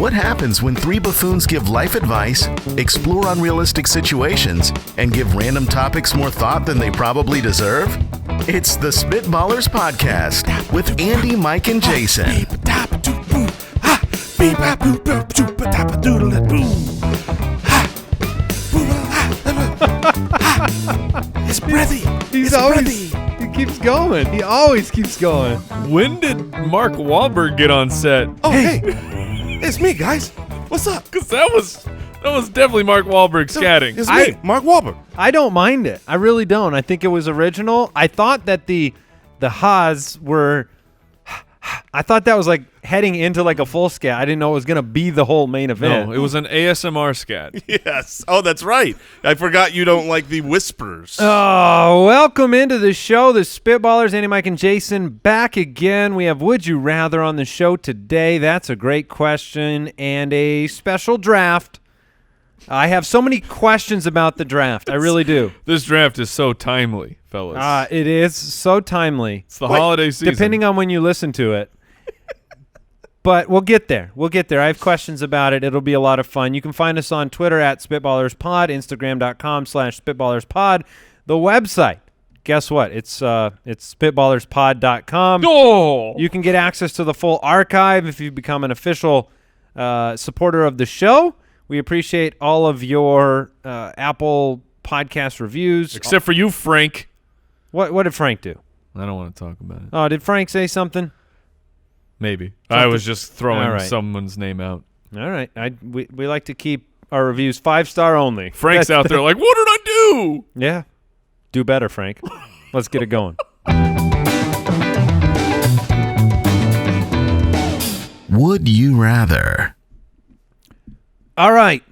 What happens when three buffoons give life advice, explore unrealistic situations, and give random topics more thought than they probably deserve? It's the Spitballers Podcast with Andy, Mike, and Jason. It's breathy. He keeps going. He always keeps going. When did Mark Wahlberg get on set? Oh, hey, it's me, guys. What's up? Because that was definitely Mark Wahlberg scatting. It's me, Mark Wahlberg. I don't mind it. I really don't. I think it was original. I thought that the ha's were. I thought that was like heading into like a full scat. I didn't know it was going to be the whole main event. No, it was an ASMR scat. Yes. Oh, that's right. I forgot you don't like the whispers. Oh, welcome into the show. The Spitballers, Andy, Mike, and Jason back again. We have Would You Rather on the show today. That's a great question and a special draft. I have so many questions about the draft. I really do. This draft is so timely, fellas. It is so timely. It's the holiday season. Depending on when you listen to it. But we'll get there. I have questions about it. It'll be a lot of fun. You can find us on Twitter at SpitballersPod, Instagram.com/SpitballersPod. The website, guess what? It's SpitballersPod.com. Oh! You can get access to the full archive if you become an official supporter of the show. We appreciate all of your Apple podcast reviews. Except for you, Frank. What did Frank do? I don't want to talk about it. Oh, did Frank say something? Maybe. I was just throwing someone's name out. All right. We like to keep our reviews 5-star only. Frank's out there like, what did I do? Yeah. Do better, Frank. Let's get it going. Would you rather? All right.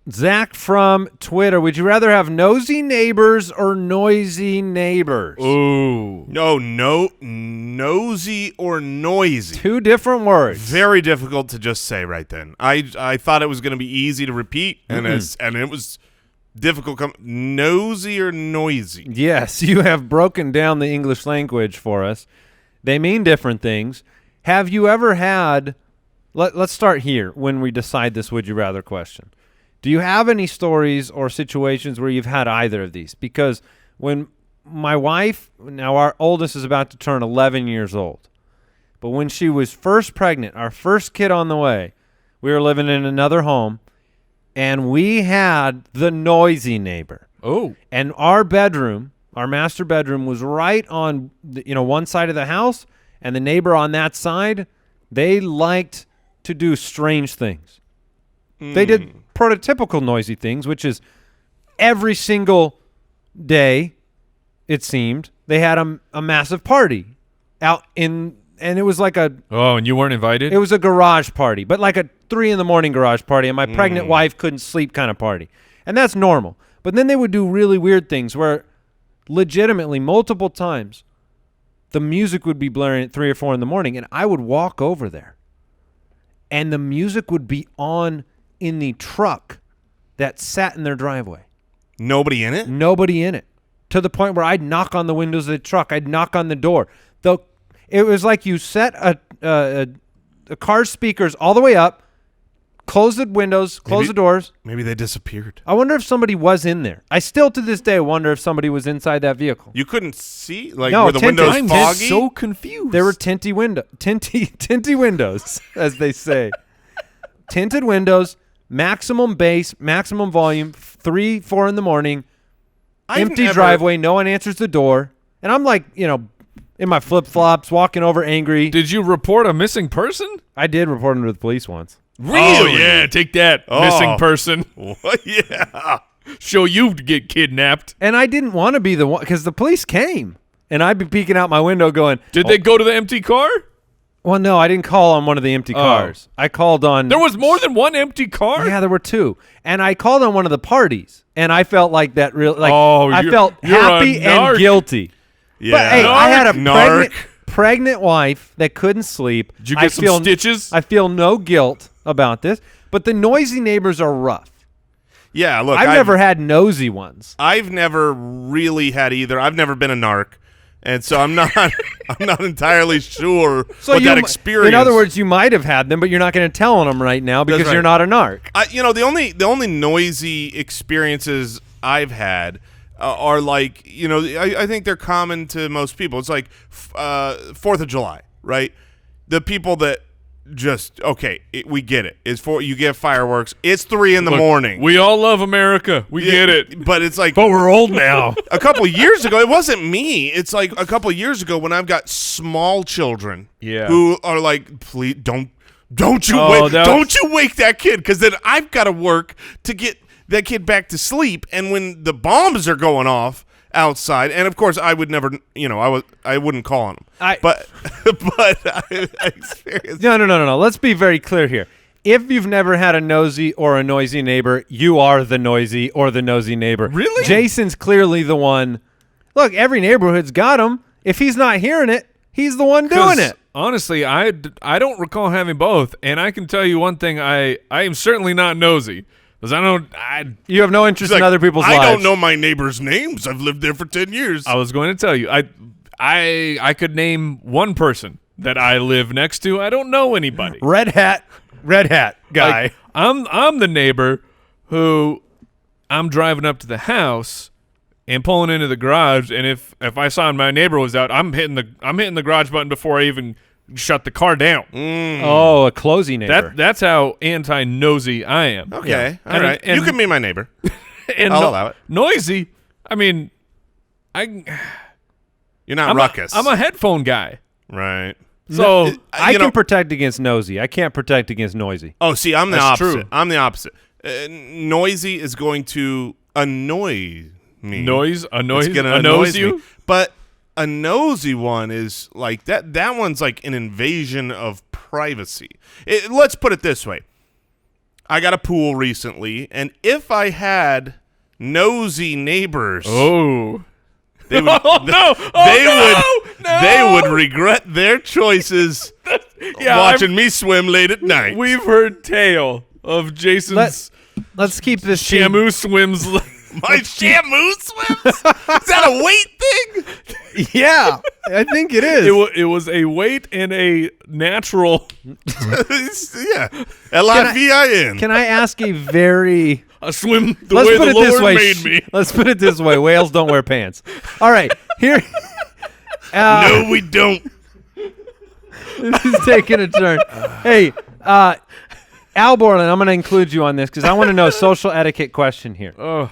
Zach from Twitter. Would you rather have nosy neighbors or noisy neighbors? Ooh. No, nosy or noisy. Two different words. Very difficult to just say right then. I thought it was going to be easy to repeat, and it was difficult. Nosy or noisy? Yes, you have broken down the English language for us. They mean different things. Have you ever had... Let's start here when we decide this would you rather question. Do you have any stories or situations where you've had either of these? Because when my wife, now our oldest is about to turn 11 years old, but when she was first pregnant, our first kid on the way, we were living in another home, and we had the noisy neighbor. Oh. And our bedroom, our master bedroom, was right on one side of the house, and the neighbor on that side, they liked to do strange things. They did prototypical noisy things, which is every single day, it seemed, they had a massive party out in, and it was like a... Oh, and you weren't invited? It was a garage party, but like a 3 a.m. garage party, and my pregnant wife couldn't sleep kind of party. And that's normal. But then they would do really weird things where legitimately multiple times the music would be blaring at 3 or 4 in the morning, and I would walk over there. And the music would be on in the truck that sat in their driveway. Nobody in it? Nobody in it. To the point where I'd knock on the windows of the truck. I'd knock on the door. It was like you set a car's speakers all the way up, close the windows, close the doors. Maybe they disappeared. I wonder if somebody was in there. I still to this day wonder if somebody was inside that vehicle. You couldn't see? Like, No, were the tinted. windows I'm foggy? so confused. There were tinty windows, as they say. Tinted windows, maximum bass, maximum volume, 3, 4 in the morning, empty driveway, no one answers the door. And I'm like, in my flip-flops, walking over angry. Did you report a missing person? I did report him to the police once. Really? Oh, yeah. Take that, missing person. What? Yeah. Show you to get kidnapped. And I didn't want to be the one, because the police came. And I'd be peeking out my window going... Did they go to the empty car? Well, no, I didn't call on one of the empty cars. I called on... There was more than one empty car? Yeah, there were 2. And I called on one of the parties. And I felt like that real... Like, oh, I felt you're happy and guilty. Yeah. But, hey, I had a Narc. pregnant wife that couldn't sleep. Did you get some stitches? I feel no guilt about this. But the noisy neighbors are rough. Yeah, look. I've never had nosy ones. I've never really had either. I've never been a narc. And so I'm not entirely sure what that experience. In other words, you might have had them, but you're not going to tell on them right now because you're not a narc. The only noisy experiences I've had are like, I think they're common to most people. It's like 4th of July, right? The people that just we get it. You get fireworks. It's 3 in the morning. We all love America. We get it. But it's like, but we're old now. A couple years ago, it wasn't me. It's like a couple years ago when I've got small children who are like, please don't you wake that kid, because then I've got to work to get that kid back to sleep. And when the bombs are going off outside, and of course I would never, I wouldn't call on them. But I experienced. No. Let's be very clear here. If you've never had a nosy or a noisy neighbor, you are the noisy or the nosy neighbor. Really? Jason's clearly the one. Look, every neighborhood's got him. If he's not hearing it, he's the one doing it. Honestly, I don't recall having both, and I can tell you one thing: I am certainly not nosy. Because you have no interest in other people's lives. I don't know my neighbors' names. I've lived there for 10 years. I was going to tell you. I could name one person that I live next to. I don't know anybody. Red hat guy. Like, I'm the neighbor who I'm driving up to the house and pulling into the garage, and if I saw my neighbor was out, I'm hitting the garage button before I even shut the car down. Oh, a closing neighbor. That's how anti-nosy I am. Okay, all right. And you can be my neighbor. And I'll allow it. Noisy, I mean, you're not ruckus. I'm a headphone guy. Right. So I can protect against nosy. I can't protect against noisy. Oh, see, I'm the opposite. True. I'm the opposite. Noisy is going to annoy me. It's gonna annoy you? me. But a nosy one is like that. That one's like an invasion of privacy. Let's put it this way. I got a pool recently, and if I had nosy neighbors, they would, they would regret their choices watching me swim late at night. We've heard tale of Jason's Let's keep this Shamu swims. My Shamu swims? Is that a weight thing? Yeah, I think it is. It was a weight and a natural. Yeah. L-I-V-I-N. Can I ask a very... I swim the way the Lord made me. Let's put it this way. Whales don't wear pants. All right. Here. No, we don't. This is taking a turn. Hey, Al Borland, I'm going to include you on this because I want to know a social etiquette question here.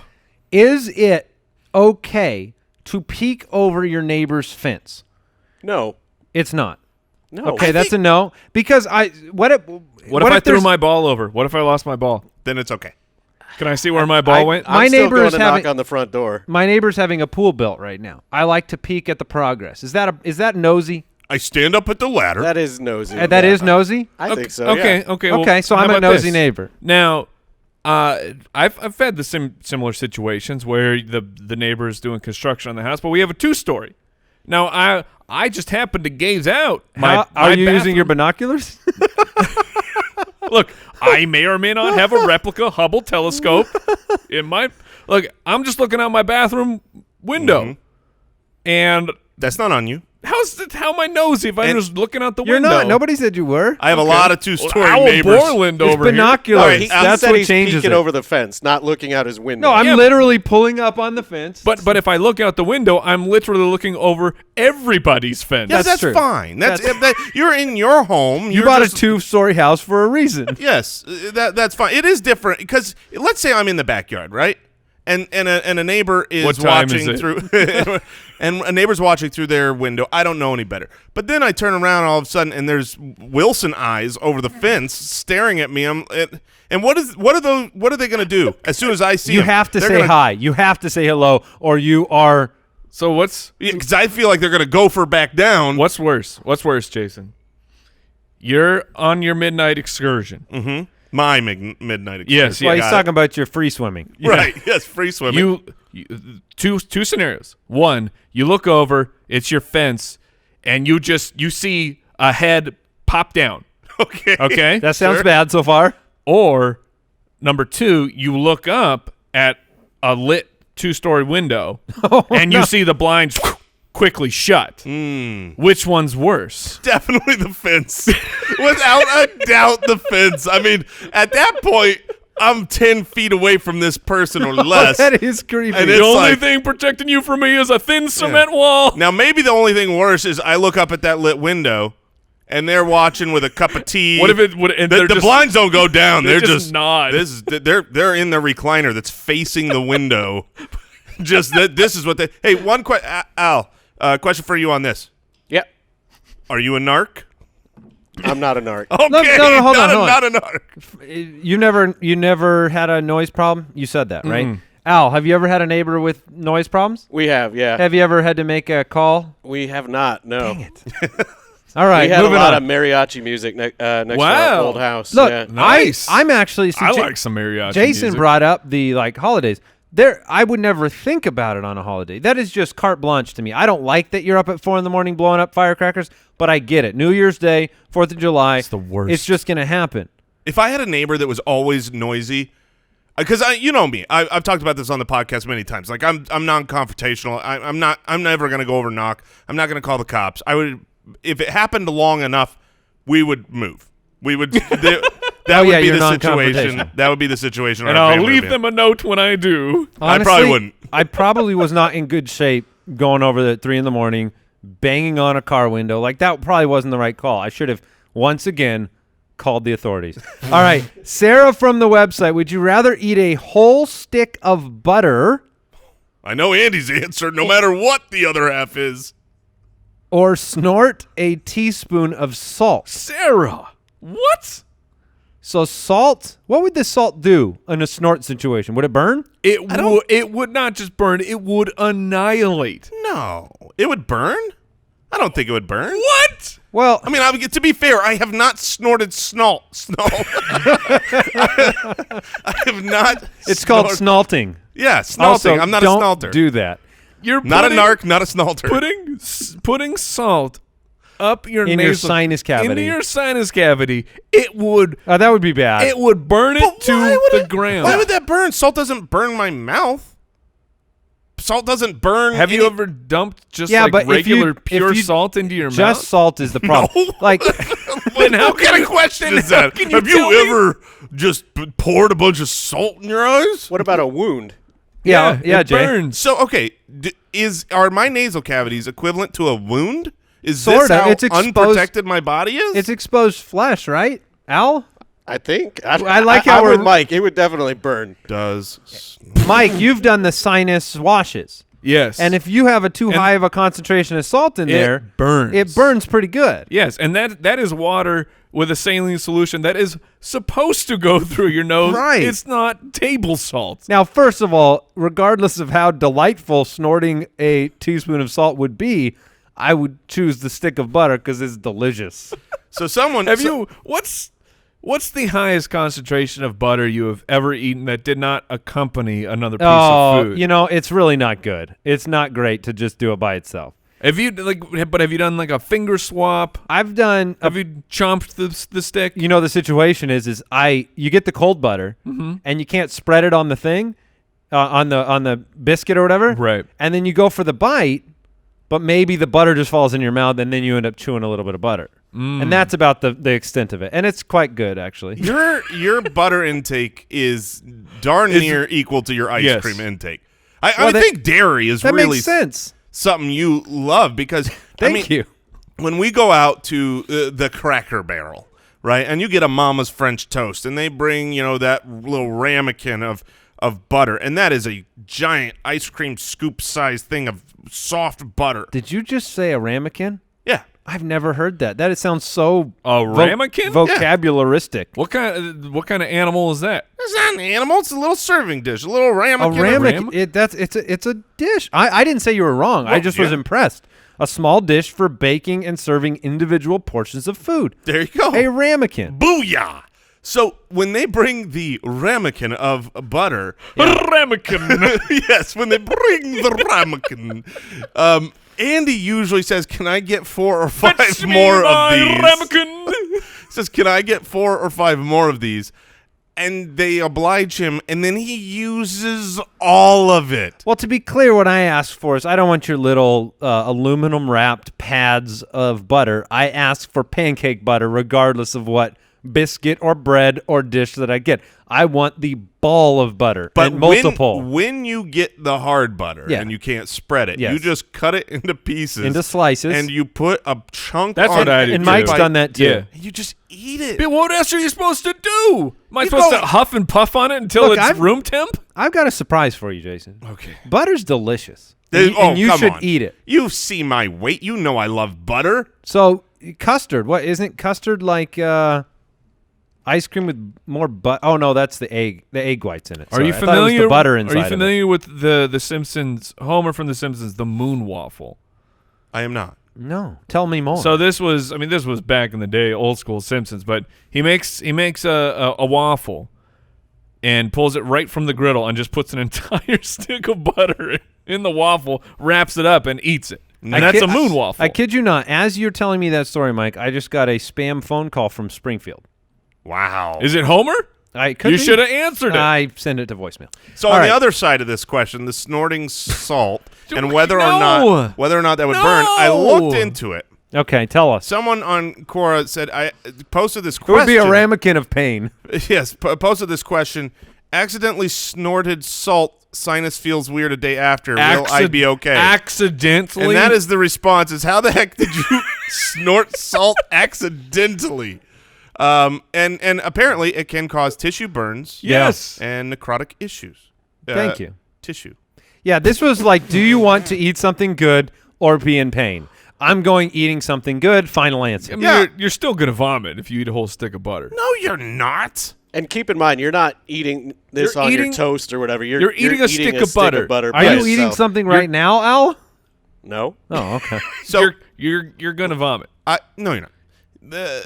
Is it okay to peek over your neighbor's fence? No. It's not. No. Okay, that's a no. Because what if I threw my ball over? What if I lost my ball? Then it's okay. Can I see where my ball went? My neighbor is knock on the front door. My neighbor's having a pool built right now. I like to peek at the progress. Is that nosy? I stand up at the ladder. That is nosy. That is nosy? I think so. Okay. Yeah. Okay. Okay. So I'm a nosy neighbor. Now, I've had the similar situations where the neighbor is doing construction on the house, but we have a 2-story. Now I just happen to gaze out. Are you using your binoculars? Look, I may or may not have a replica Hubble telescope in my. Look, I'm just looking out my bathroom window, and that's not on you. How am I nosy if I'm just looking out the You're window? not. Nobody said you were. I have a lot of 2-story Owl neighbors. Borland It's over binoculars. He That's said what he's changes peeking it. over the fence, not looking out his window. No, I'm literally pulling up on the fence. But if I look out the window, I'm literally looking over everybody's fence. Yes, that's true. fine. You're in your home. You bought a 2-story house for a reason. Yes, that's fine. It is different because let's say I'm in the backyard, right? And a neighbor is watching through, and a neighbor's watching through their window. I don't know any better. But then I turn around all of a sudden, and there's Wilson eyes over the fence staring at me. And what are they going to do as soon as I see them? You have to say hi. You have to say hello, or you are. So what's? Because I feel like they're going to gopher back down. What's worse? What's worse, Jason? You're on your midnight excursion. Mm-hmm. My midnight excursion. Yes. Well, he's talking about your free swimming. Right. Yes, free swimming. You two scenarios. One, you look over, it's your fence, and you see a head pop down. Okay. That sounds bad so far. Or number 2, you look up at a lit 2-story window, and you see the blinds quickly shut. Which one's worse? Definitely the fence. Without a doubt, the fence. I mean, at that point, I'm 10 feet away from this person or less. That is creepy. And The it's only like- thing protecting you from me is a thin cement wall. Now, maybe the only thing worse is I look up at that lit window, and they're watching with a cup of tea. What if it would? And The blinds don't go down. They They're just nod. They're in the recliner that's facing the window. This is what they. Hey, one question, Al. Question for you on this. Yep. Are you a narc? I'm not a narc. Okay, no, hold on. not a narc. You never had a noise problem? You said that, right? Al, have you ever had a neighbor with noise problems? We have, yeah. Have you ever had to make a call? We have not, no. Dang it. All right, We had a moving lot on. of mariachi music next to our Wow. old house. Look, yeah. Nice. I'm actually. I like some mariachi Jason music. brought up the holidays. I would never think about it on a holiday. That is just carte blanche to me. I don't like that you're up at 4 a.m. blowing up firecrackers, but I get it. New Year's Day, 4th of July. It's the worst. It's just gonna happen. If I had a neighbor that was always noisy, because you know me, I've talked about this on the podcast many times. Like I'm non-confrontational. I'm never gonna go over and knock. I'm not gonna call the cops. I would, if it happened long enough, we would move. We would. That would be you're the situation. non-confrontational. That would be the situation. And I'll leave them a note when I do. I probably Honestly, wouldn't. I probably was not in good shape going over there at 3 a.m, banging on a car window. Like that probably wasn't the right call. I should have once again called the authorities. All right, Sarah from the website. Would you rather eat a whole stick of butter I know Andy's answer, no matter what the other half is. or snort a teaspoon of salt? Sarah, what? So salt, what would the salt do in a snort situation? Would it burn? It would not just burn, it would annihilate. No, it would burn. I don't think it would burn. What? Well, I mean, to be fair, I have not snorted Snalt. I have not. it's called snalting. Yeah, snalting. Also, I'm not don't a snalter. do that. You're Not a putting- narc, not a snalter. Putting salt up your In your nasal- sinus cavity. Into your sinus cavity. It would That would be bad. it would burn it But to why would the it- ground. Why would that burn? Salt doesn't burn my mouth. Salt doesn't burn. Have you ever dumped just Yeah, like but if regular you- pure if you- salt into your Just mouth? salt is the problem. No. Like, Then how what kind can of question is that? can you Have tell you me? ever just poured a bunch of salt in your eyes? What about a wound? yeah, it Jay. burns. So okay, are my nasal cavities equivalent to a wound? Is Sorta. this how It's exposed- unprotected my body is? It's exposed flesh, right? Al? I think. I like how I'm we're- with Mike. It would definitely burn. does. Mike, you've done the sinus washes. Yes. And if you have a too high of a concentration of salt in there, burns. it burns pretty good. Yes, and that is water with a saline solution that is supposed to go through your nose. Right. It's not table salt. Now, first of all, regardless of how delightful snorting a teaspoon of salt would be, I would choose the stick of butter because it's delicious. So someone Have you what's the highest concentration of butter you have ever eaten that did not accompany another piece of food? You know, it's really not good. It's not great to just do it by itself. Have you have you done like a finger swap? I've done Have you chomped the stick? you know, the situation is you get the cold butter and you can't spread it on the thing, on the biscuit or whatever. Right. And then you go for the bite, but maybe the butter just falls in your mouth and then you end up chewing a little bit of butter. And that's about the extent of it. And it's quite good, actually. your butter intake is darn near equal to your ice Yes. cream intake. I think dairy is That really makes sense. something you love because Thank you. When we go out to the Cracker Barrel, right, and you get a Mama's French toast, and they bring that little ramekin of butter, and that is a giant ice cream scoop sized thing of soft butter. Did you just say a ramekin? Yeah. I've never heard that. It sounds so A ramekin? vocabularistic. What kind of animal is that? It's not an animal. It's a little serving dish, a little ramekin. A ramekin. It's a dish. I didn't say you were wrong. I Well, just was yeah. impressed. A small dish for baking and serving individual portions of food. There you go. A ramekin. Booyah! So when they bring the ramekin of butter, Ramekin. yes, when they bring the ramekin, Andy usually says, "Can I get 4 or 5 Fetch me more my of these?" ramekin. Says, "Can I get 4 or 5 more of these?" and they oblige him, and then he uses all of it. Well, to be clear, what I asked for is I don't want your little aluminum-wrapped pads of butter. I ask for pancake butter regardless of what biscuit or bread or dish that I get. I want the ball of butter, but and multiple. When you get the hard butter and you can't spread it, you just cut it into pieces. Into slices. And you put a chunk That's on what I do. And Mike's done that too. Yeah. And you just eat it. But what else are you supposed to do? Am I supposed to huff and puff on it until it's room temp? I've got a surprise for you, Jason. Okay. Butter's delicious. And you should on. eat it. You see my weight. You know I love butter. So custard, what isn't custard like ice cream with more butter? Oh no, that's the egg whites in it. Are you I thought it was familiar? the butter inside? Are you familiar with the Simpsons? Homer from the Simpsons, the moon waffle. I am not. No, tell me more. So this was back in the day, old school Simpsons. But he makes a waffle and pulls it right from the griddle and just puts an entire stick of butter in the waffle, wraps it up, and eats it. And that's a moon waffle. I kid you not. As you're telling me that story, Mike, I just got a spam phone call from Springfield. Wow. Is it Homer? You should have answered it. I send it to voicemail. So on the other side of this question, the snorting salt and whether or not that would burn, I looked into it. Okay, tell us. Someone on Quora said I posted this question. It would be a ramekin of pain. Yes, posted this question. Accidentally snorted salt. Sinus feels weird a day after. Will I be okay? Accidentally? And that is the response. Is how the heck did you snort salt accidentally? And apparently it can cause tissue burns. Yes. And necrotic issues. Thank you. Tissue. Yeah, this was like, do you want to eat something good or be in pain? I'm going eating something good. Final answer. I mean, you're still going to vomit if you eat a whole stick of butter. No, you're not. And keep in mind, you're not eating this on your toast or whatever. You're eating a stick of butter. Are you eating something right now, Al? No. Oh, okay. So you're going to vomit. No, you're not.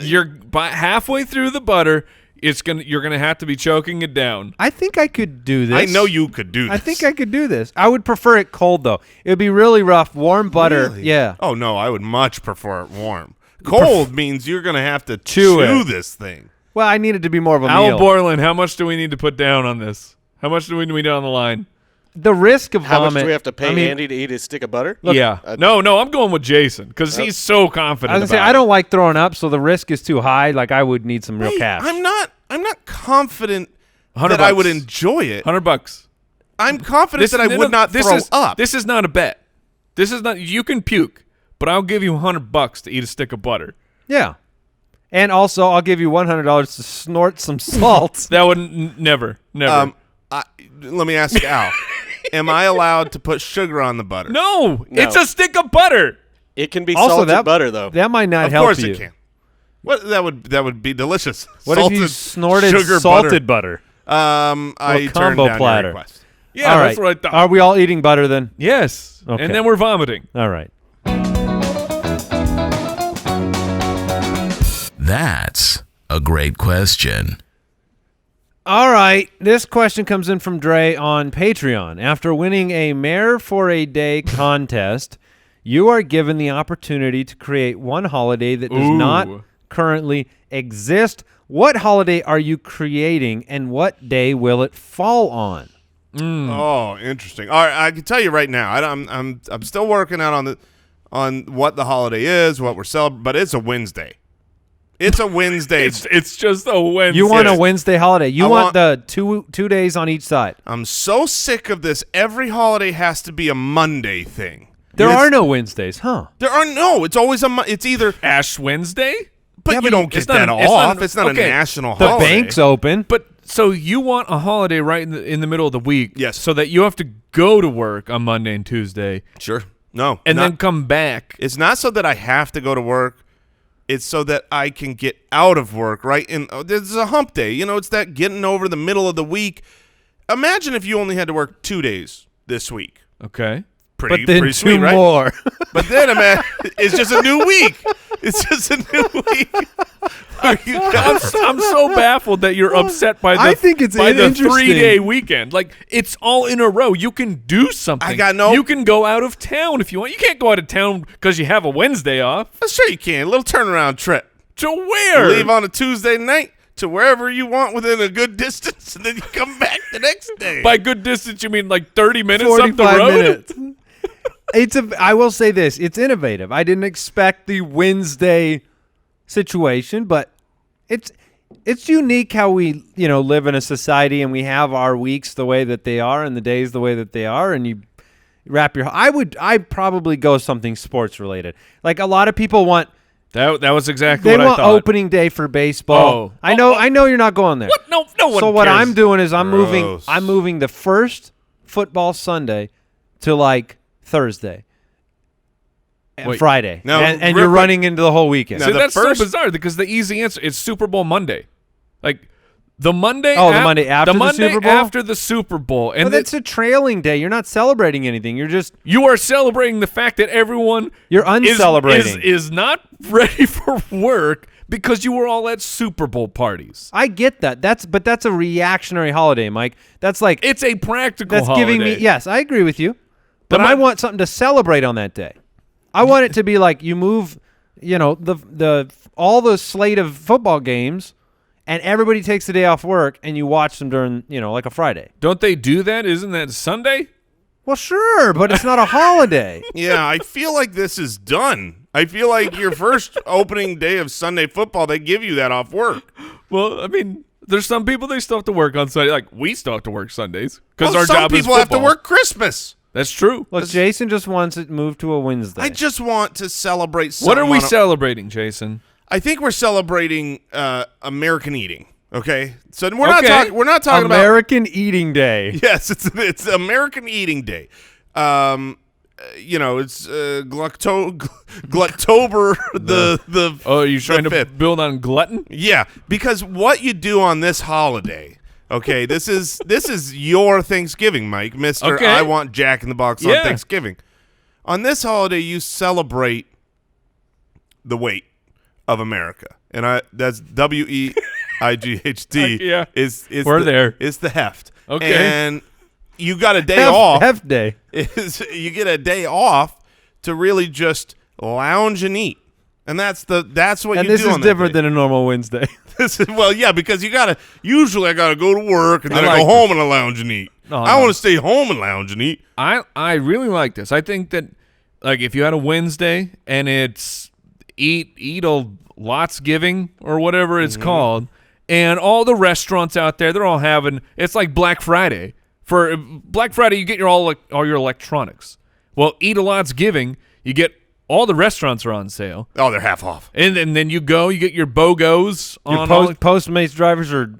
You're halfway through the butter. You're gonna have to be choking it down. I think I could do this. I know you could do this. I think I could do this. I would prefer it cold though. It would be really rough. Warm butter. Really? Yeah. Oh no, I would much prefer it warm. Cold means you're gonna have to chew this thing. Well, I need it to be more of a Al meal. Borland, how much do we need to put down on this? How much do we need on the line? The risk of How vomit. much do we have to pay Andy to eat his stick of butter? Look, No, I'm going with Jason because he's so confident. I was gonna say I don't like throwing up, so the risk is too high. Like I would need some real cash. I'm not confident that $100. I would enjoy it. $100. I'm confident that I would not throw up. This is not a bet. This is not. You can puke, but I'll give you $100 to eat a stick of butter. Yeah. And also, I'll give you $100 to snort some salt. That would never. Let me ask Al. Am I allowed to put sugar on the butter? No, it's a stick of butter. It can be also, salted butter, though. That might not help you. Of course it can. What that would be delicious. What if you snorted sugar salted butter? I turned combo down platter. your request. Yeah, all right. That's what I thought. Are we all eating butter then? Yes. Okay. And then we're vomiting. All right. That's a great question. All right. This question comes in from Dre on Patreon. After winning a Mayor for a Day contest, you are given the opportunity to create one holiday that does not currently exist. What holiday are you creating, and what day will it fall on? Oh, interesting. All right, I can tell you right now. I'm still working out on what the holiday is, what we're celebrating, but it's a Wednesday. It's a Wednesday. It's just a Wednesday. You want a Wednesday holiday. You want the two days on each side. I'm so sick of this. Every holiday has to be a Monday thing. There are no Wednesdays, huh? There are no. It's always it's either Ash Wednesday? But you don't get that off. It's not a national The holiday. bank's open. But so you want a holiday right in the middle of the week. Yes. So that you have to go to work on Monday and Tuesday. Sure. No. And then come back. It's not so that I have to go to work. It's so that I can get out of work, right? And there's a hump day. You know, it's that getting over the middle of the week. Imagine if you only had to work 2 days this week. Okay. But then pretty sweet, two right? more. But then, it's just a new week. It's just a new week. I'm so baffled that you're upset by the I think it's by the interesting. 3-day weekend. Like, it's all in a row. You can do something. You can go out of town if you want. You can't go out of town because you have a Wednesday off. Sure you can. A little turnaround trip. To where? Leave on a Tuesday night. to wherever you want within a good distance, and then you come back the next day. By good distance, you mean like 30 minutes up the road? Minutes. I will say this. It's innovative. I didn't expect the Wednesday situation, but it's unique how we, live in a society and we have our weeks the way that they are and the days the way that they are, and you wrap your. I'd probably go something sports related. Like a lot of people want. That was exactly what I thought. They want opening day for baseball. I know you're not going there. What? No one. So what cares. I'm doing is I'm Gross. moving the first football Sunday to like Thursday. And Friday. Now, and you're running into the whole weekend. See, that's so bizarre because the easy answer is Super Bowl Monday. Like the Monday the Monday after the Super Bowl? after the Super Bowl. And but that's a trailing day. You're not celebrating anything. You are celebrating the fact that everyone you're uncelebrating. is not ready for work because you were all at Super Bowl parties. I get that. But that's a reactionary holiday, Mike. That's like it's a practical that's holiday. Giving me yes, I agree with you. But I want something to celebrate on that day. I want it to be like you move, all the slate of football games, and everybody takes the day off work, and you watch them during, like a Friday. Don't they do that? Isn't that Sunday? Well, sure, but it's not a holiday. Yeah, I feel like this is done. I feel like your first opening day of Sunday football, they give you that off work. Well, I mean, there's some people they still have to work on Sunday. Like we still have to work Sundays because our some job is people have to football. work Christmas. That's true. Look, Jason just wants it moved to a Wednesday. I just want to celebrate something. What are we celebrating, Jason? I think we're celebrating American eating. Okay, so we're not talking about American Eating Day. Yes, it's American Eating Day. It's Glucktober the. Oh, are you trying to 5th. build on glutton? Yeah, because what you do on this holiday. Okay, this is your Thanksgiving, Mike, Mr. Okay. I want Jack in the Box on Thanksgiving. On this holiday, you celebrate the weight of America, and that's WEIGHT. Yeah, We're there. It's the heft. Okay, and you got a day off. Heft day. You get a day off to really just lounge and eat. And that's what you do. And this is different than a normal Wednesday. Because usually I gotta go to work and then I go home and I lounge and eat. I want to stay home and lounge and eat. I really like this. I think that like if you had a Wednesday and it's eat a lots giving or whatever it's called, and all the restaurants out there, they're all having it's like Black Friday. For Black Friday, you get all your electronics. Well, eat a lot's giving, you get. All the restaurants are on sale. Oh, they're half off. And then you get your BOGOs on Postmates drivers are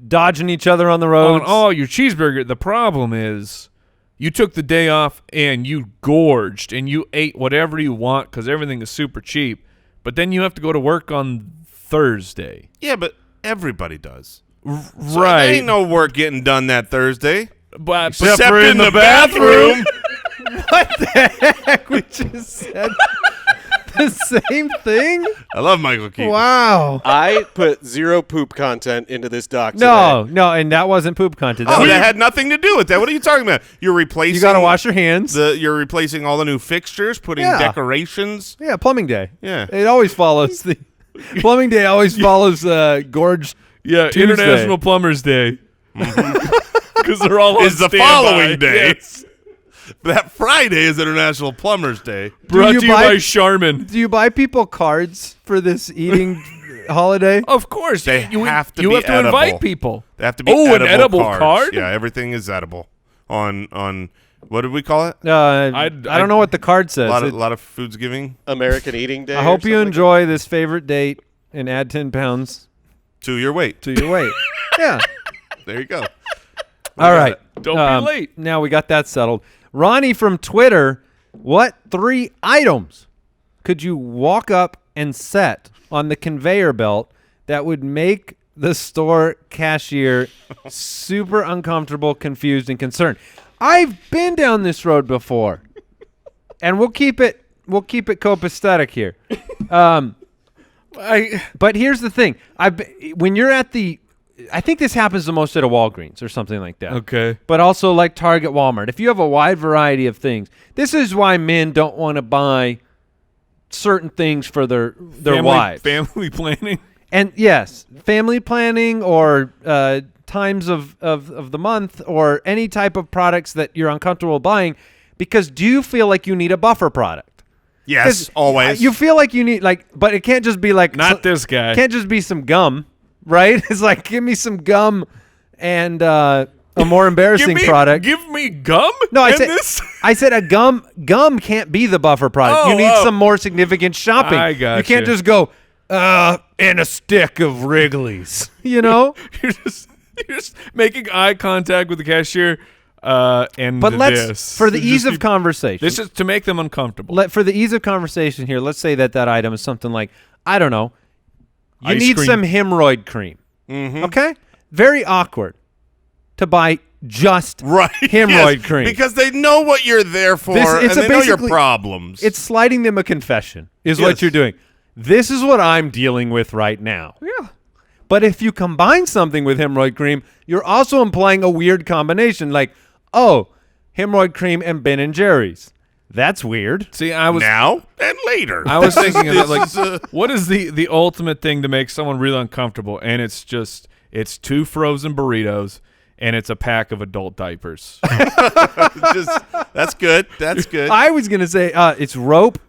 dodging each other on the road. On all your cheeseburger. The problem is you took the day off and you gorged and you ate whatever you want because everything is super cheap. But then you have to go to work on Thursday. Yeah, but everybody does. Right. There ain't no work getting done that Thursday. But Except in the bathroom. What the heck? We just said the same thing? I love Michael Keaton. Wow. I put zero poop content into this doc today. No, and that wasn't poop content. That had nothing to do with that. What are you talking about? You're replacing. You got to wash your hands. You're replacing all the new fixtures, putting decorations. Yeah, plumbing day. Yeah. It always follows the plumbing day. Always follows Gorge. Yeah, Tuesday. International Plumbers Day. Because they're all on is the standby. following day. Yes. That Friday is International Plumbers Day. Brought to you by Charmin. Do you buy people cards for this eating holiday? Of course. They you have to you be have to edible. invite people. They have to be an edible cards. card? Yeah, everything is edible. On what did we call it? I don't know what the card says. A lot of foods giving. American Eating Day. I hope you enjoy this favorite date and add 10 pounds to your weight. Yeah. There you go. All right. Don't be late. Now we got that settled. Ronnie from Twitter, what 3 items could you walk up and set on the conveyor belt that would make the store cashier super uncomfortable, confused, and concerned? I've been down this road before, and we'll keep it copacetic here. But here's the thing: when you're at I think this happens the most at a Walgreens or something like that. Okay. But also like Target, Walmart. If you have a wide variety of things, this is why men don't want to buy certain things for their wives. Family planning. And yes, family planning or times of the month or any type of products that you're uncomfortable buying, because do you feel like you need a buffer product? Yes, always. You feel like you need but it can't just be like this guy. It can't just be some gum, right? It's like give me some gum and a more embarrassing product. Give me gum? No, I said a gum can't be the buffer product. You need some more significant shopping. I got you can't just go and a stick of Wrigley's. You know? You're just making eye contact with the cashier. For the ease of conversation. This is to make them uncomfortable. For the ease of conversation here, let's say that item is something like, I don't know, you Ice need cream. some hemorrhoid cream. Mm-hmm. Okay? Very awkward to buy just hemorrhoid cream. Because they know what you're there for and they know your problems. It's sliding them a confession is what you're doing. This is what I'm dealing with right now. Yeah. But if you combine something with hemorrhoid cream, you're also implying a weird combination like, oh, hemorrhoid cream and Ben & Jerry's. That's weird. See, I was now and later. I was thinking of like, what is the ultimate thing to make someone really uncomfortable? And it's 2 frozen burritos and it's a pack of adult diapers. That's good. That's good. I was gonna say it's rope,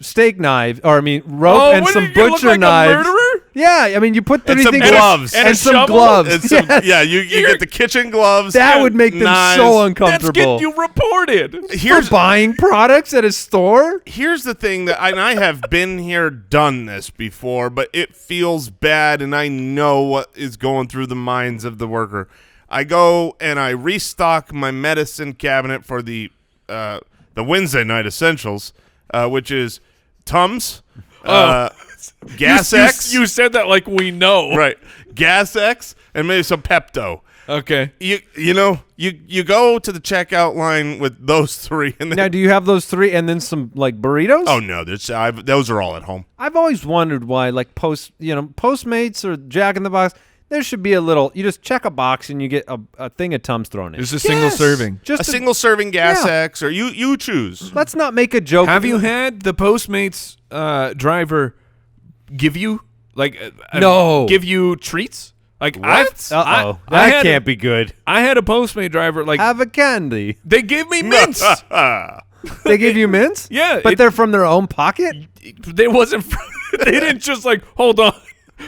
steak knife, rope and some butcher knives. Yeah, I mean, you put 3 things gloves and some gloves. Yeah, you get the kitchen gloves. That would make them so uncomfortable. That's getting you reported. For buying products at a store? Here's the thing I have been here, done this before, but it feels bad, and I know what is going through the minds of the worker. I go and I restock my medicine cabinet for the Wednesday night essentials, which is Tums. Gas X. You said that like we know. Right. Gas X and maybe some Pepto. Okay. You go to the checkout line with those 3. And then, now, do you have those 3 and then some like burritos? Oh no, those are all at home. I've always wondered why like Postmates or Jack in the Box, there should be a little. You just check a box and you get a thing of Tums thrown in. It's a single serving. Just a single serving Gas X, or you choose. Let's not make a joke. Have you had the Postmates driver give you give you treats? Like what? That can't be good. I had a Postmate driver like have a candy. They gave me mints. They give you mints? Yeah, but they're from their own pocket. They wasn't. They didn't just like hold on.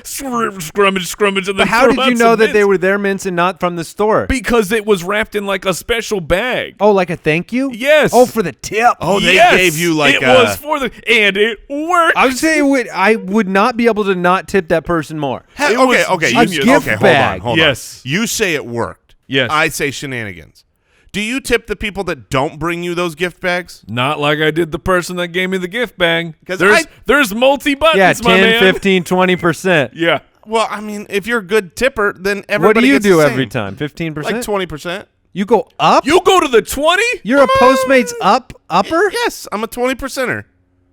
Scrummage, and then but how did you know that they were their mints and not from the store? Because it was wrapped in like a special bag. Oh, like a thank you? Yes. Oh, for the tip. Oh, they gave you like it was for and it worked. I was saying I would not be able to not tip that person more. Okay. A gift bag. Hold on. Yes. You say it worked. Yes. I say shenanigans. Do you tip the people that don't bring you those gift bags? Not like I did the person that gave me the gift bag. Because there's multi-buttons, yeah, 10, my man. 15, 20%. Yeah. Well, I mean, if you're a good tipper, then everybody what do you gets do the same. every time? 15%? Like 20%. You go up? You go to the 20? You're a Postmates upper? Yes, I'm a 20%er.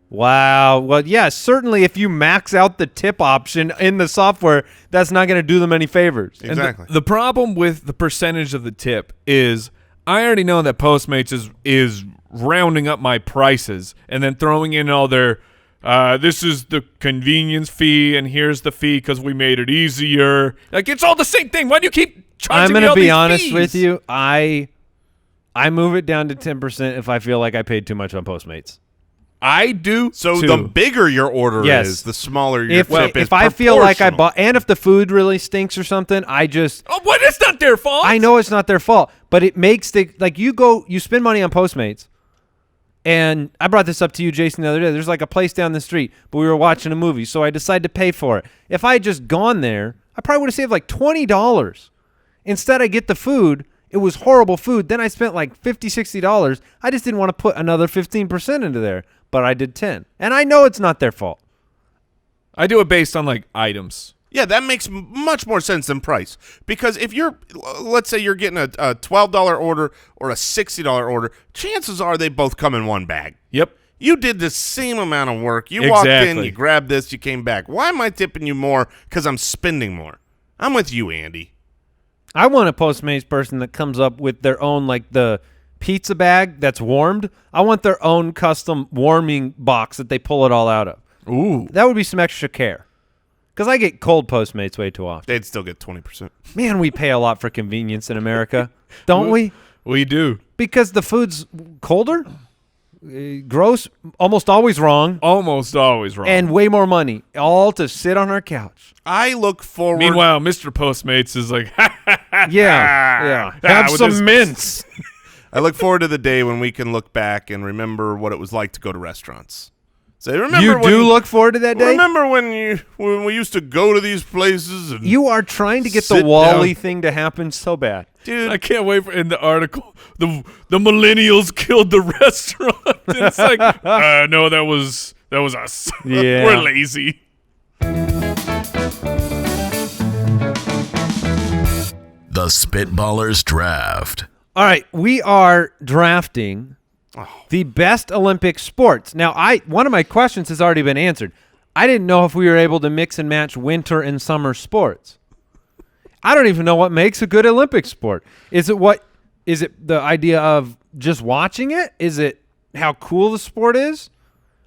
Wow. Well, yeah, certainly if you max out the tip option in the software, that's not going to do them any favors. Exactly. And the problem with the percentage of the tip is I already know that Postmates is rounding up my prices and then throwing in all their this is the convenience fee and here's the fee because we made it easier. Like, it's all the same thing. Why do you keep charging me all these fees? I'm going to be honest with you. I move it down to 10% if I feel like I paid too much on Postmates. I do. So too. the bigger your order is, the smaller your tip is. If I feel like I bought, and if the food really stinks or something, I just. Oh, what? It's not their fault. I know it's not their fault, but it makes you spend money on Postmates, and I brought this up to you, Jason, the other day. There's like a place down the street, but we were watching a movie, so I decided to pay for it. If I had just gone there, I probably would have saved like $20. Instead, I get the food. It was horrible food. Then I spent like $50, $60. I just didn't want to put another 15% into there. But I did 10. And I know it's not their fault. I do it based on like items. Yeah, that makes much more sense than price. Because if let's say you're getting a $12 order or a $60 order, chances are they both come in one bag. Yep. You did the same amount of work. You walked in, you grabbed this, you came back. Why am I tipping you more? Because I'm spending more. I'm with you, Andy. I want a Postmates person that comes up with their own, like the pizza bag that's warmed. I want their own custom warming box that they pull it all out of. Ooh. That would be some extra care. Because I get cold Postmates way too often. They'd still get 20%. Man, we pay a lot for convenience in America, don't we? We do. Because the food's colder, gross, almost always wrong, and way more money, all to sit on our couch. I look forward. Meanwhile, Mr. Postmates is like, yeah. Have some mints. I look forward to the day when we can look back and remember what it was like to go to restaurants. So you do look forward to that day? Remember when we used to go to these places? And you are trying to get the Wall-E thing to happen so bad. Dude, I can't wait for in the article, the millennials killed the restaurant. And it's like, no, that was us. Yeah. We're lazy. The Spitballers Draft. All right, we are drafting the best Olympic sports. Now, one of my questions has already been answered. I didn't know if we were able to mix and match winter and summer sports. I don't even know what makes a good Olympic sport. Is it the idea of just watching it? Is it how cool the sport is?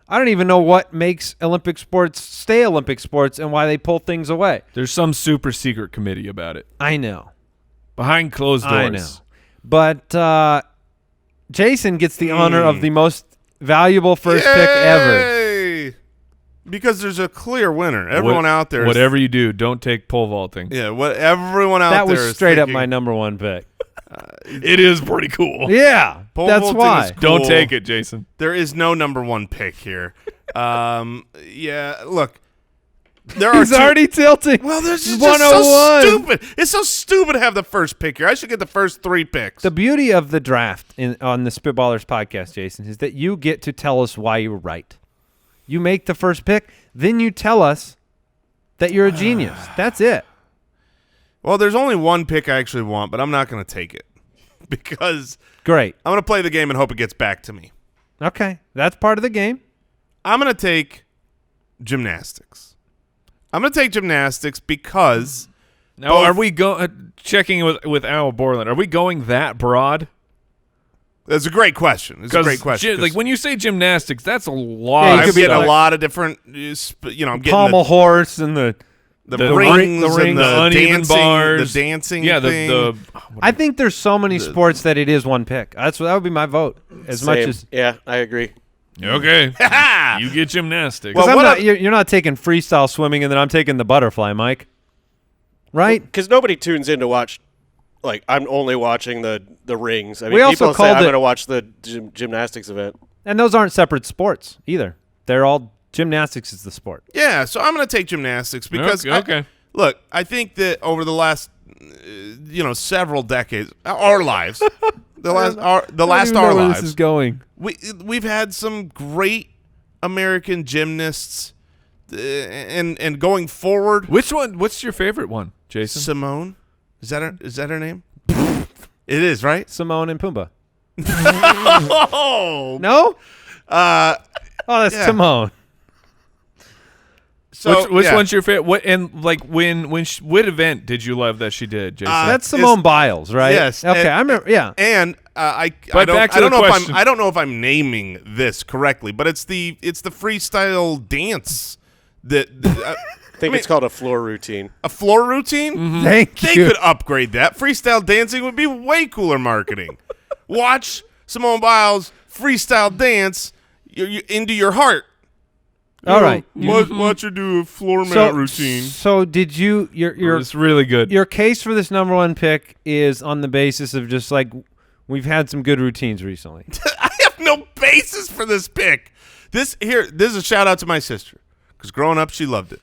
I don't even know what makes Olympic sports stay Olympic sports and why they pull things away. There's some super secret committee about it. I know. Behind closed doors. I know. But Jason gets the honor of the most valuable first pick ever. Because there's a clear winner. Everyone out there. Whatever you do, don't take pole vaulting. Yeah, what everyone out there. That was is straight up my number one pick. It is pretty cool. Yeah, that's why. Cool. Don't take it, Jason. There is no number one pick here. Yeah, look. He's already tilting. Well, this is 101. just so stupid. It's so stupid to have the first pick here. I should get the first 3 picks. The beauty of the draft on the Spitballers podcast, Jason, is that you get to tell us why you were right. You make the first pick, then you tell us that you're a genius. That's it. Well, there's only one pick I actually want, but I'm not going to take it because great. I'm going to play the game and hope it gets back to me. Okay, that's part of the game. I'm going to take gymnastics. I'm going to take gymnastics because now are we checking with Al Borland? Are we going that broad? That's a great question. It's a great question. Like when you say gymnastics, that's a lot. Yeah, I'm getting a lot of different. I'm getting pommel horse and the rings, and the uneven dancing, bars, the dancing. Yeah, thing. I think there's so many sports that it is one pick. That would be my vote. Yeah, I agree. Okay, you get gymnastics. Well, you're not taking freestyle swimming, and then I'm taking the butterfly, Mike. Right? Because nobody tunes in to watch. Like, I'm only watching the rings. I mean, we also people say I'm going to watch the gymnastics event. And those aren't separate sports either. They're all gymnastics is the sport. Yeah, so I'm going to take gymnastics because I think that over the last several decades, our lives, the last our lives, this is going. We've had some great American gymnasts, and going forward. Which one? What's your favorite one, Jason? Simone. Is that her name? It is, right? Simone and Pumbaa. No? That's Simone. So which one's your favorite? What what event did you love that she did, Jason? That's Simone Biles, right? Yes. Okay, I remember. Yeah. And I don't know if I'm naming this correctly, but it's the freestyle dance that. I think it's called a floor routine. A floor routine? Mm-hmm. Thank you. They could upgrade that. Freestyle dancing would be way cooler marketing. Watch Simone Biles freestyle dance into your heart. All right. Watch her do a floor mat routine. So did you? It's really good. Your case for this number one pick is on the basis of just like we've had some good routines recently. I have no basis for this pick. This is a shout out to my sister because growing up she loved it.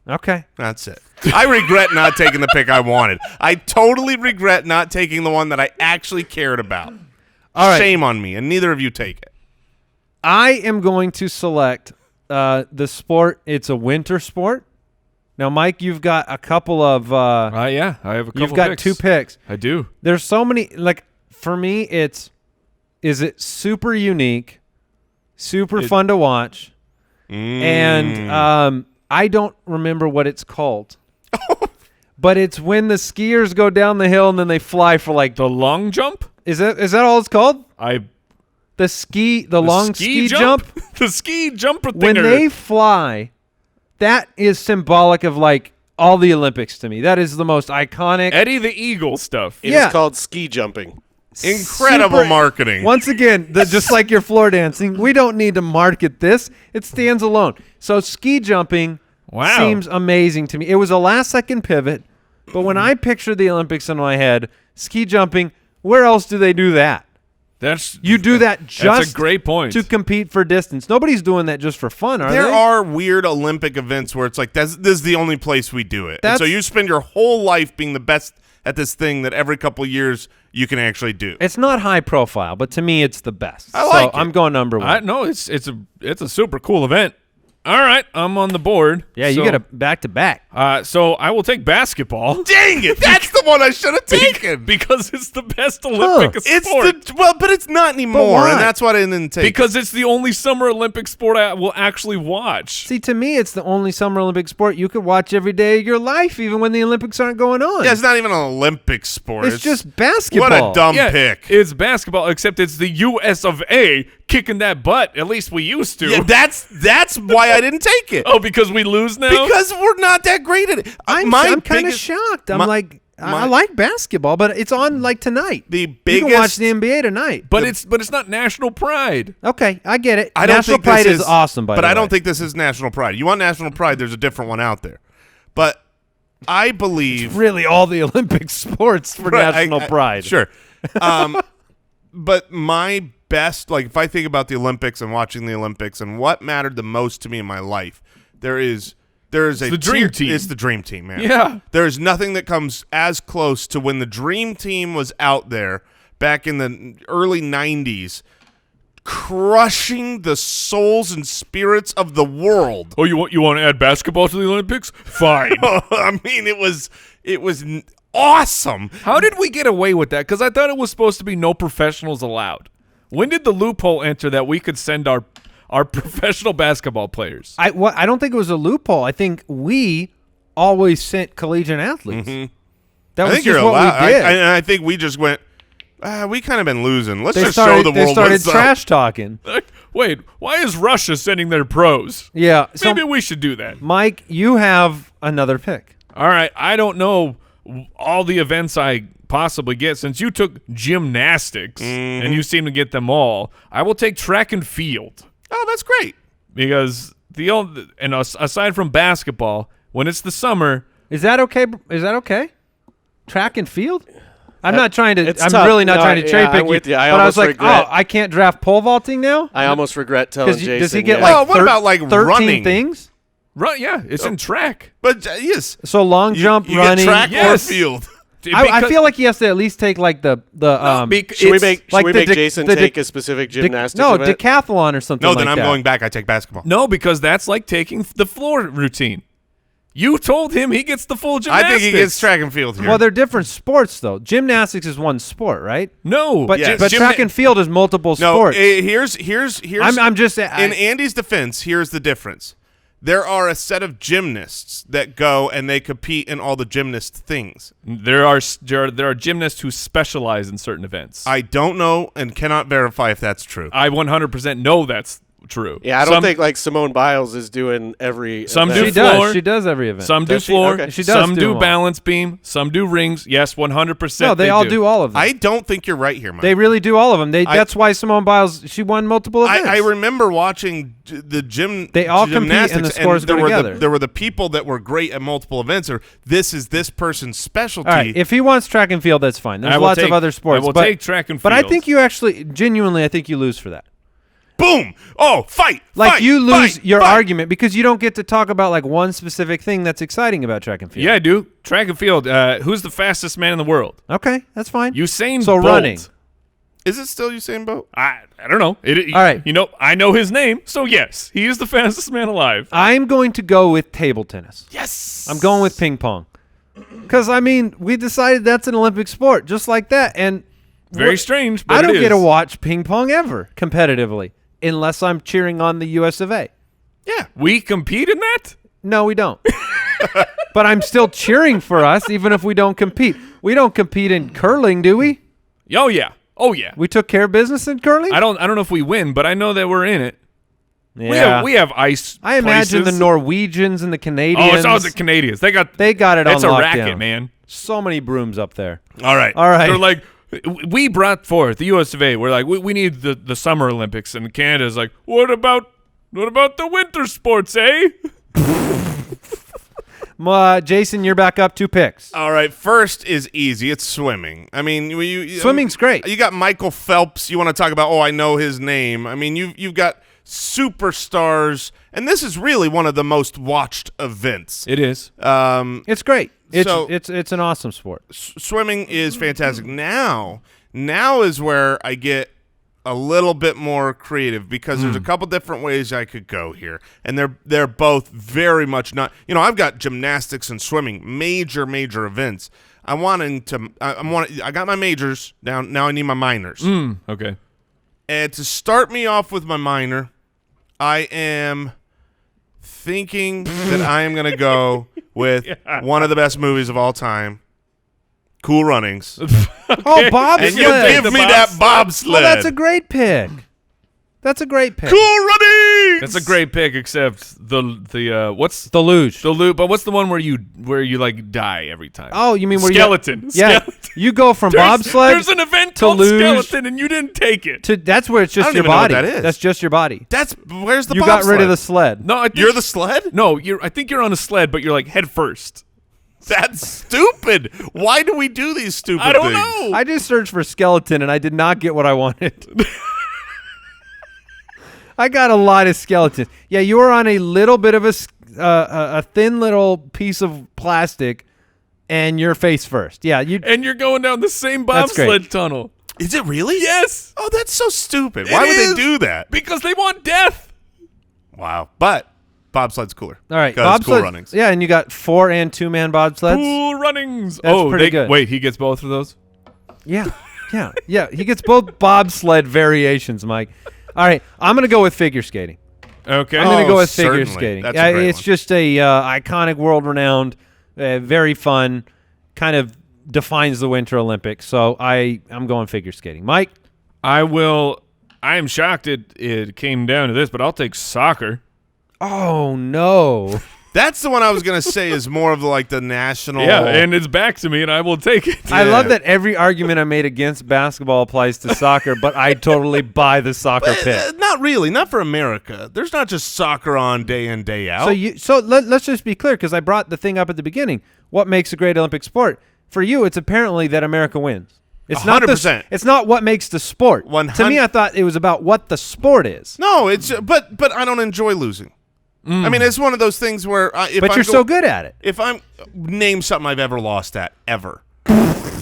Okay. That's it. I regret not taking the pick I wanted. I totally regret not taking the one that I actually cared about. All right. Shame on me, and neither of you take it. I am going to select the sport. It's a winter sport. Now, Mike, you've got a couple of I have a couple You've got picks. 2 picks. I do. There's so many, like, for me, is it super unique, super fun to watch, and I don't remember what it's called, but it's when the skiers go down the hill and then they fly for like the long jump. Is that all it's called? The long ski jump. The ski jumper. When they fly That is symbolic of like all the Olympics to me. That is the most iconic. Eddie the Eagle stuff. It is called ski jumping. Incredible marketing. Once again, just like your floor dancing, we don't need to market this. It stands alone. So ski jumping seems amazing to me. It was a last-second pivot, but when I picture the Olympics in my head, ski jumping, where else do they do that? You do that just that's a great point. to compete for distance. Nobody's doing that just for fun, are they? There are weird Olympic events where it's like, this is the only place we do it. And so you spend your whole life being the best at this thing that every couple of years you can actually do. It's not high profile, but to me it's the best. I like it. I'm going number one. No, it's a super cool event. All right, I'm on the board. Yeah, you get a back-to-back. So I will take basketball. Dang it! That's the one I should have taken. Because it's the best Olympic sport. But it's not anymore, and that's why I didn't take it. Because it's the only Summer Olympic sport I will actually watch. See, to me, it's the only Summer Olympic sport you could watch every day of your life, even when the Olympics aren't going on. Yeah, it's not even an Olympic sport. It's just basketball. What a dumb pick. It's basketball, except it's the U.S. of A. kicking that butt. At least we used to. Yeah, that's why I didn't take it. Oh, because we lose now? Because we're not that great at it. I'm kind of shocked. I like basketball, but it's on like tonight. You can watch the NBA tonight. But it's not national pride. Okay, I get it. I don't national think pride this is awesome, by the way. But I don't think this is national pride. You want national pride, there's a different one out there. But I believe... It's really all the Olympic sports for national pride. Sure. But my best, like if I think about the Olympics and watching the Olympics and what mattered the most to me in my life, it's the dream team. It's the dream team, man. Yeah. There's nothing that comes as close to when the dream team was out there back in the early 90s, crushing the souls and spirits of the world. Oh, you want to add basketball to the Olympics? Fine. I mean, it was awesome. How did we get away with that? Because I thought it was supposed to be no professionals allowed. When did the loophole enter that we could send our professional basketball players? I don't think it was a loophole. I think we always sent collegiate athletes. Mm-hmm. That was just what we did. I think we just went, we kind of been losing. Let's show the world They started what's up. trash talking. Wait, why is Russia sending their pros? Yeah. Maybe we should do that. Mike, you have another pick. All right. I don't know all the events I possibly get. Since you took gymnastics and you seem to get them all, I will take track and field. Oh, that's great. Because aside from basketball, when it's the summer, is that okay? Track and field? I'm not trying to. I'm tough. really not trying to cherry pick I'm with you. But I was like, I can't draft pole vaulting now. I almost regret telling Jason. Does he get what about like 13 running things? Right? Yeah, it's in track. But yes, So long jump, you running. get track or field. I feel like he has to at least take like the Should we make Jason take a a specific gymnastics event? decathlon or something. No, then like I'm that. going back. I take basketball. No, because that's like taking the floor routine. You told him he gets the full gymnastics. I think he gets track and field here. Well, they're different sports though. Gymnastics is one sport, right? No, but track and field is multiple sports. Here's. I'm just in Andy's defense. Here's the difference. There are a set of gymnasts that go and they compete in all the gymnast things. There are gymnasts who specialize in certain events. I don't know and cannot verify if that's true. I 100% know that's true. Yeah, I don't think like Simone Biles is doing every Some event. do floor. She does every event. Some do Does she? floor. Okay. She does Some do do them all. balance beam. Some do rings. Yes, 100%. No, they all do all of them. I don't think you're right here, Mike. They really do all of them. That's why Simone Biles, she won multiple events. I remember watching the gym. They all compete gymnastics, and the scores go together. There were the people that were great at multiple events, or this is this person's specialty. All right, if he wants track and field, that's fine. There's I will lots of take- other sports. I will but, take track and But I field. think you actually, genuinely, I think you lose for that. Boom! Oh, fight! Like fight, you lose fight, your fight. argument because you don't get to talk about like one specific thing that's exciting about track and field. Yeah, I do. Track and field. Who's the fastest man in the world? Okay, that's fine. Usain So Bolt. running. Is it still Usain Bolt? I don't know. All right. You know, I know his name, so yes, he is the fastest man alive. I'm going to go with table tennis. Yes. I'm going with ping pong. Because, I mean, we decided that's an Olympic sport just like that. And Very strange, but I don't it get to is. watch ping pong ever competitively unless I'm cheering on the US of A. Yeah. We compete in that? No, we don't. But I'm still cheering for us even if we don't compete. We don't compete in curling, do we? Oh yeah. Oh yeah. We took care of business in curling? I don't know if we win, but I know that we're in it. Yeah. We have ice. I imagine the places. Norwegians and the Canadians. Oh, it's always the Canadians. They got it on It's a lockdown. racket, man. So many brooms up there. All right. They're like, we brought forth the U.S. of A. We're like, we need the Summer Olympics, and Canada's like, what about the winter sports, eh? Jason, you're back up 2 picks. All right. First is easy. It's swimming. I mean, Swimming's great. You got Michael Phelps. You want to talk about? Oh, I know his name. I mean, you've got superstars, and this is really one of the most watched events. It is. It's great. So- It's an awesome sport. Swimming is fantastic. Now is where I get a little bit more creative because there's a couple different ways I could go here, and they're both very much not. I've got gymnastics and swimming, major events. I got my majors down. Now I need my minors. Okay. And to start me off with my minor, I am thinking that I am going to go with one of the best movies of all time, Cool Runnings. Oh, bobsled. And you give me that bobsled. Oh, that's a great pick. That's a great pick. Cool Runnings. That's a great pick, except the what's The luge. the loop? But what's the one where you like die every time? Oh, you mean where skeleton? Yeah, Skeleton. you go from bobsled. There's an event to called luge skeleton, and you didn't take it. That's where it's I just don't your even know what body. that is. That's just your body. Where's the You bobsled? got rid of the sled. No, I think, You're the sled? No, I think you're on a sled, but you're like head first. That's stupid. Why do we do these stupid I don't things? know. I just searched for skeleton and I did not get what I wanted. I got a lot of skeletons. Yeah, you were on a little bit of a thin little piece of plastic, and you're face first. Yeah, And you're going down the same That's great. bobsled tunnel. Is it really? Yes. Oh, that's so stupid. Why would is. they do that? Because they want death. Wow. But bobsled's cooler. All right, 'Cause Cool bobsled. Runnings. Yeah, and you got 4 and 2 man bobsleds. Cool Runnings. That's pretty good. Wait, he gets both of those? Yeah. He gets both bobsled variations, Mike. All right, I'm gonna go with figure skating. Okay. I'm going to go with figure certainly. skating. That's a great it's one. just a iconic, world-renowned, very fun, kind of defines the Winter Olympics. So I'm going figure skating. Mike? I am shocked it came down to this, but I'll take soccer. Oh, no. That's the one I was going to say is more of like the national. Yeah, and it's back to me, and I will take it. I love that every argument I made against basketball applies to soccer, but I totally buy the soccer pick. Not really. Not for America. There's not just soccer on day in, day out. So let's just be clear, because I brought the thing up at the beginning. What makes a great Olympic sport? For you, it's apparently that America wins. It's 100%. It's not what makes the sport. 100 To me, I thought it was about what the sport is. No, it's but I don't enjoy losing. I mean, it's one of those things where But you're so good at it. If I'm name something I've ever lost at ever.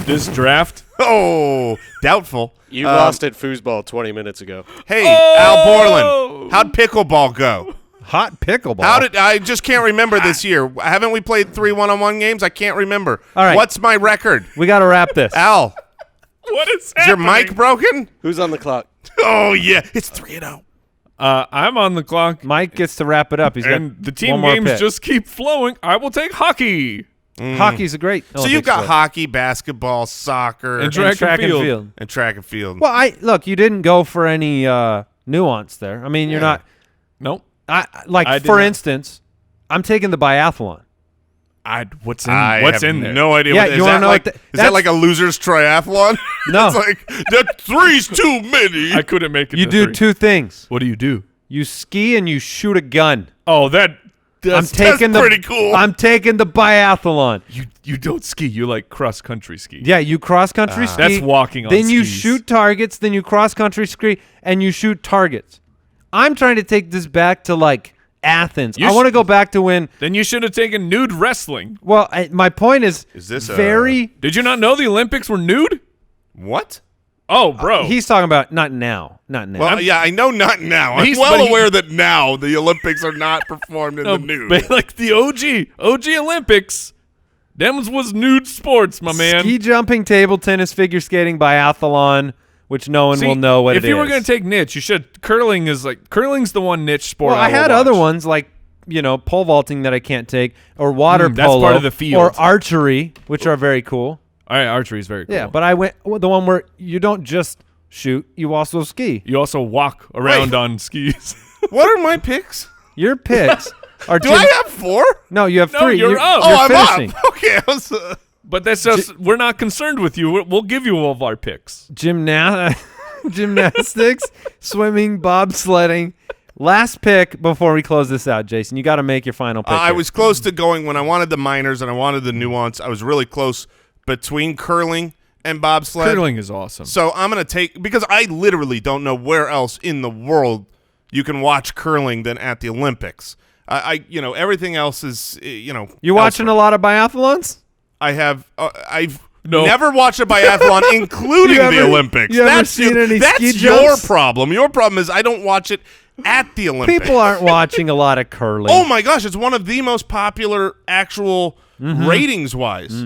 This draft. Oh, doubtful. You lost at foosball 20 minutes ago. Hey, Al Borland, how'd pickleball go? Hot pickleball. I just can't remember this year. Haven't we played 3 one-on-one games? I can't remember. All right. What's my record? We got to wrap this. Al, What is is your happening? mic broken? Who's on the clock? Oh, yeah. It's 3-0. I'm on the clock, Mike gets to wrap it up. He's and got the team one more games pick. just keep flowing. I will take hockey Hockey's a great. So you've got sport. hockey, basketball, soccer, and track and field. and track and field. Well, look. You didn't go for any nuance there. I mean, you're not. Nope. I did for not. instance, I'm taking the biathlon. What's I in have there? no idea. Yeah, what, is you wanna that know like, what is that's- that like a loser's triathlon? No. It's like, that 3's too many. I couldn't make it. You to do 3. 2 things. What do you do? You ski and you shoot a gun. Oh, that's pretty cool. I'm taking the biathlon. you don't ski. You like cross country ski. Yeah, you cross country ski. That's walking on Then you skis. shoot targets. Then you cross country ski and you shoot targets. I'm trying to take this back to like Athens. You I want to sh- go back to when. Then you should have taken nude wrestling. Well, my point is this very. Did you not know the Olympics were nude? What? Oh, bro. He's talking about not now. Not now. Well, yeah, I know not now. I'm He's- well but he- aware that now the Olympics are not performed in the nude. But like the OG Olympics, them was nude sports, my man. Ski jumping, table tennis, figure skating, biathlon, which no one See, will know what it is. if you were going to take niche, you should. Curling's the one niche sport. Well, I will had watch. other ones like pole vaulting that I can't take, or water that's polo, part of the field. or archery, which are very cool. All right, archery is very cool. Yeah, but I went with the one where you don't just shoot, you also ski. You also walk around on skis. What are my picks? Your picks are. Do I have 4? No, you have 3. You're up. I'm finishing. up. Okay. But that's just we're not concerned with you. We'll give you all of our picks. Gymnastics, swimming, bobsledding. Last pick before we close this out, Jason. You got to make your final pick. I here. was close to going when I wanted the minors and I wanted the nuance. I was really close between curling and bobsled. Curling is awesome. So I'm going to take, because I literally don't know where else in the world you can watch curling than at the Olympics. Everything else is, You watching a lot of biathlons? I've never watched a biathlon, including the Olympics. You ever seen any ski That's your jumps? problem. Your problem is I don't watch it at the Olympics. People aren't watching a lot of curling. Oh my gosh, it's one of the most popular actual ratings-wise.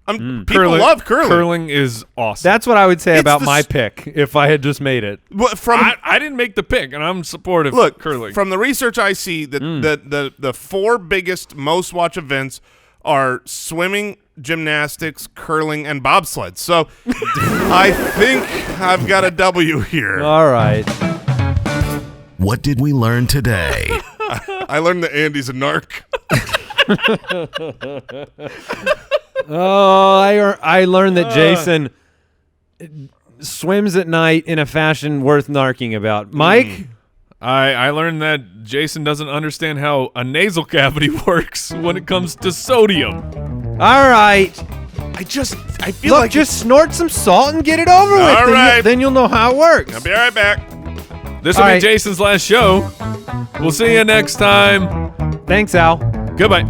People love curling. Curling is awesome. That's what I would say It's about my pick if I had just made it. I didn't make the pick, and I'm supportive Look, of curling. from the research I see, the 4 biggest most watched events are swimming, gymnastics, curling, and bobsled. So I think I've got a W here. All right. What did we learn today? I learned that Andy's a narc. I learned that Jason swims at night in a fashion worth narking about. Mike? I learned that Jason doesn't understand how a nasal cavity works when it comes to sodium. All right. I feel like just snort some salt and get it over with. All right. Then you'll know how it works. I'll be right back. This will be Jason's last show. We'll see you next time. Thanks, Al. Goodbye.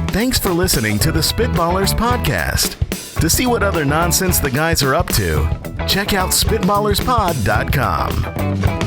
Thanks for listening to the Spitballers podcast. To see what other nonsense the guys are up to, check out SpitballersPod.com.